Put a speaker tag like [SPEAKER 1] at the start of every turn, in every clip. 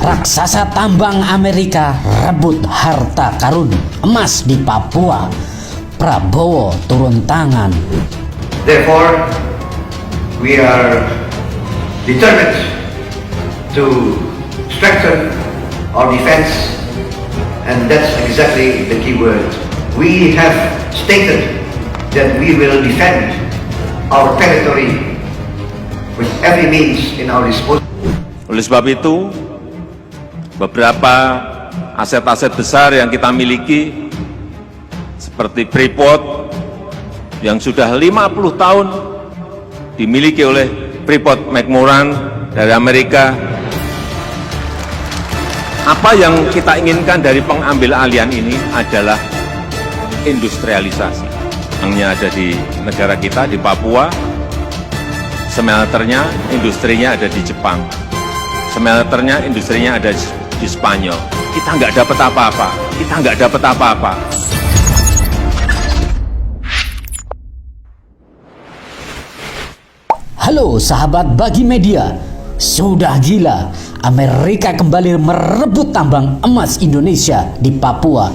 [SPEAKER 1] Raksasa tambang Amerika rebut harta karun emas di Papua. Prabowo turun tangan.
[SPEAKER 2] Therefore, we are determined to strengthen our defense, and that's exactly the key word. We have stated that we will defend our territory with every means in our disposal.
[SPEAKER 3] Oleh sebab itu, beberapa aset-aset besar yang kita miliki seperti Freeport yang sudah 50 tahun dimiliki oleh Freeport McMoran dari Amerika. Apa yang kita inginkan dari pengambil alihan ini adalah industrialisasi. Yang ada di negara kita, di Papua, smelternya, industrinya ada di Jepang. Smelternya, industrinya ada di Spanyol. Kita nggak dapat apa-apa. Kita nggak dapat apa-apa.
[SPEAKER 1] Halo sahabat Bagi Media, sudah gila, Amerika kembali merebut tambang emas Indonesia di Papua.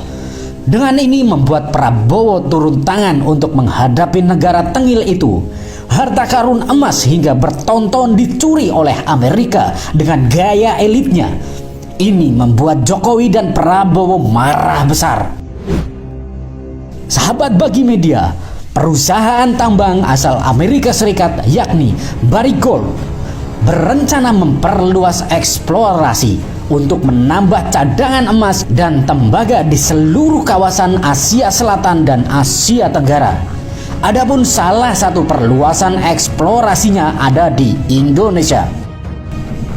[SPEAKER 1] Dengan ini membuat Prabowo turun tangan untuk menghadapi negara tengil itu. Harta karun emas hingga bertonton dicuri oleh Amerika dengan gaya elitnya. Ini membuat Jokowi dan Prabowo marah besar. Sahabat Bagi Media, perusahaan tambang asal Amerika Serikat yakni Barrick Gold berencana memperluas eksplorasi untuk menambah cadangan emas dan tembaga di seluruh kawasan Asia Selatan dan Asia Tenggara. Adapun salah satu perluasan eksplorasinya ada di Indonesia.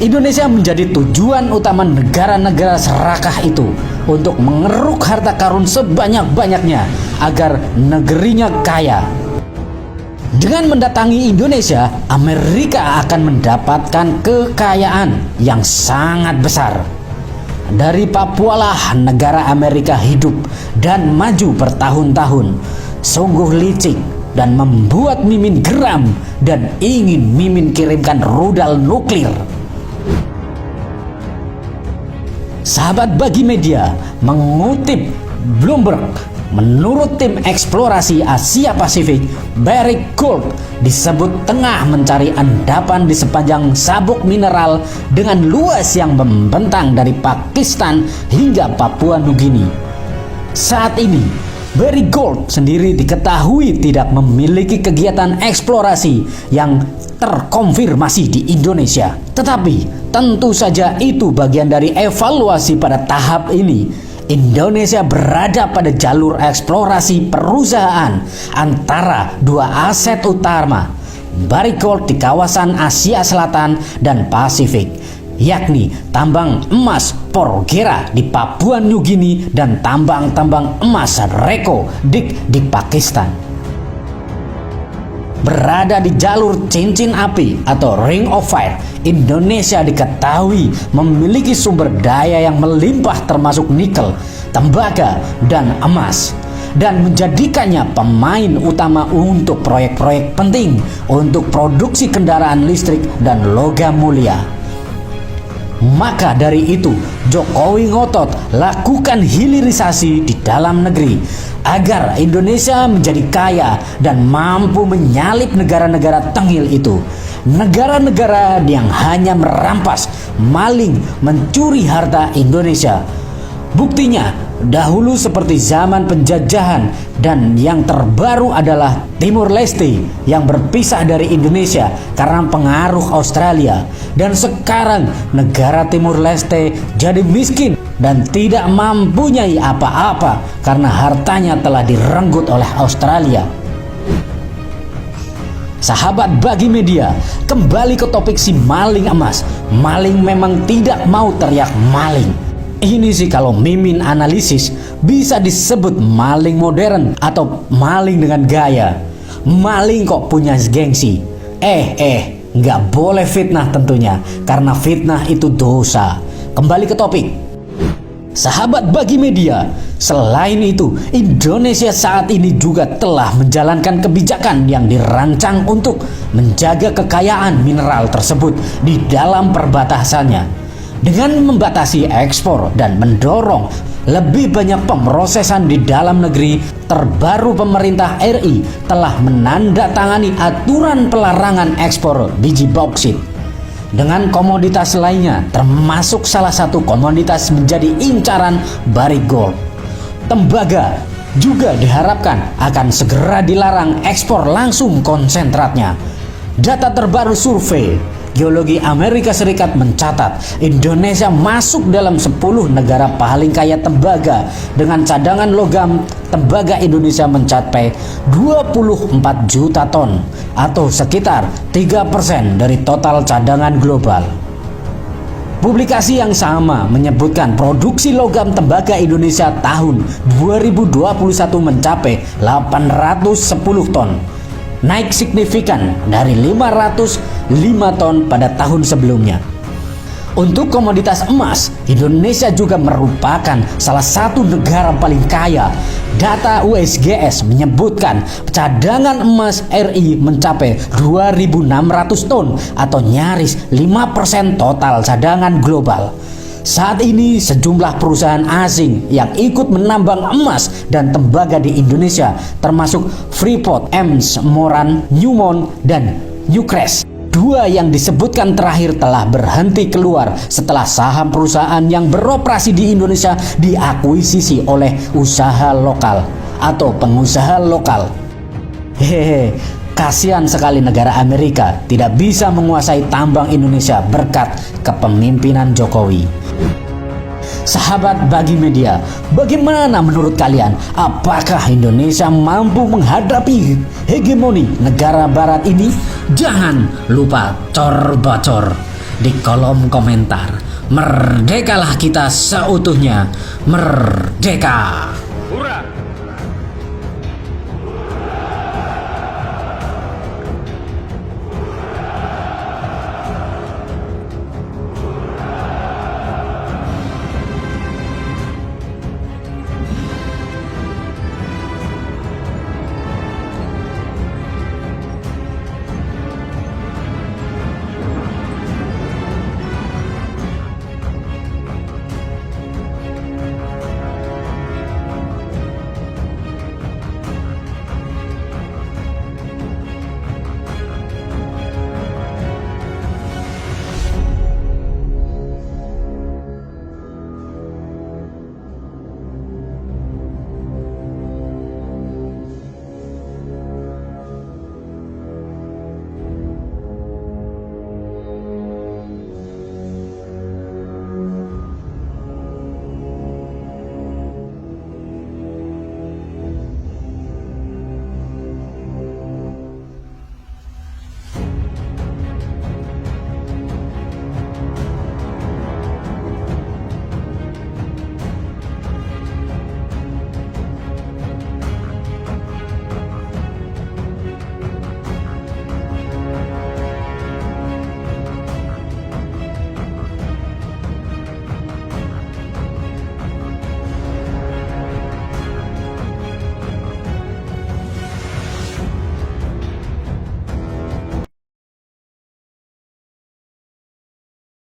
[SPEAKER 1] Indonesia menjadi tujuan utama negara-negara serakah itu untuk mengeruk harta karun sebanyak-banyaknya agar negerinya kaya. Dengan mendatangi Indonesia, Amerika akan mendapatkan kekayaan yang sangat besar. Dari Papua lah negara Amerika hidup dan maju bertahun-tahun. Sungguh licik dan membuat Mimin geram dan ingin Mimin kirimkan rudal nuklir. Sahabat Bagi Media mengutip Bloomberg, menurut tim eksplorasi Asia Pasifik, Barrick Gold disebut tengah mencari endapan di sepanjang sabuk mineral dengan luas yang membentang dari Pakistan hingga Papua Nugini. Saat ini, Barrick Gold sendiri diketahui tidak memiliki kegiatan eksplorasi yang terkonfirmasi di Indonesia. Tetapi tentu saja itu bagian dari evaluasi pada tahap ini. Indonesia berada pada jalur eksplorasi perusahaan antara dua aset utama Barrick Gold di kawasan Asia Selatan dan Pasifik, yakni tambang emas Porgera di Papua Nugini dan tambang-tambang emas Reko Dik di Pakistan. Berada di jalur cincin api atau Ring of Fire, Indonesia diketahui memiliki sumber daya yang melimpah termasuk nikel, tembaga, dan emas, dan menjadikannya pemain utama untuk proyek-proyek penting untuk produksi kendaraan listrik dan logam mulia. Maka dari itu, Jokowi ngotot lakukan hilirisasi di dalam negeri agar Indonesia menjadi kaya dan mampu menyalip negara-negara tengil itu. Negara-negara yang hanya merampas, maling, mencuri harta Indonesia. Buktinya, dahulu seperti zaman penjajahan dan yang terbaru adalah Timur Leste yang berpisah dari Indonesia karena pengaruh Australia. Dan sekarang negara Timur Leste jadi miskin dan tidak mempunyai apa-apa karena hartanya telah direnggut oleh Australia. Sahabat Bagi Media, kembali ke topik si maling emas. Maling memang tidak mau teriak maling. Ini sih kalau Mimin analisis bisa disebut maling modern atau maling dengan gaya. Maling kok punya gengsi. Nggak boleh fitnah tentunya, karena fitnah itu dosa. Kembali ke topik. Sahabat Bagi Media, selain itu, Indonesia saat ini juga telah menjalankan kebijakan yang dirancang untuk menjaga kekayaan mineral tersebut di dalam perbatasannya. Dengan membatasi ekspor dan mendorong lebih banyak pemrosesan di dalam negeri, terbaru pemerintah RI telah menandatangani aturan pelarangan ekspor biji bauksit. Dengan komoditas lainnya, termasuk salah satu komoditas menjadi incaran Barrick Gold. Tembaga juga diharapkan akan segera dilarang ekspor langsung konsentratnya. Data terbaru survei Geologi Amerika Serikat mencatat Indonesia masuk dalam 10 negara paling kaya tembaga dengan cadangan logam tembaga Indonesia mencapai 24 juta ton atau sekitar 3% dari total cadangan global. Publikasi yang sama menyebutkan produksi logam tembaga Indonesia tahun 2021 mencapai 810 ton. Naik signifikan dari 505 ton pada tahun sebelumnya. Untuk komoditas emas, Indonesia juga merupakan salah satu negara paling kaya. Data USGS menyebutkan cadangan emas RI mencapai 2.600 ton atau nyaris 5% total cadangan global. Saat ini sejumlah perusahaan asing yang ikut menambang emas dan tembaga di Indonesia termasuk Freeport, Ems, Moran, Newmont, dan Newcrest. Dua yang disebutkan terakhir telah berhenti keluar setelah saham perusahaan yang beroperasi di Indonesia diakuisisi oleh usaha lokal atau pengusaha lokal. Hehehe, kasihan sekali negara Amerika tidak bisa menguasai tambang Indonesia berkat kepemimpinan Jokowi. Sahabat Bagi Media, bagaimana menurut kalian? Apakah Indonesia mampu menghadapi hegemoni negara barat ini? Jangan lupa cor-bacor di kolom komentar. Merdekalah kita seutuhnya. Merdeka!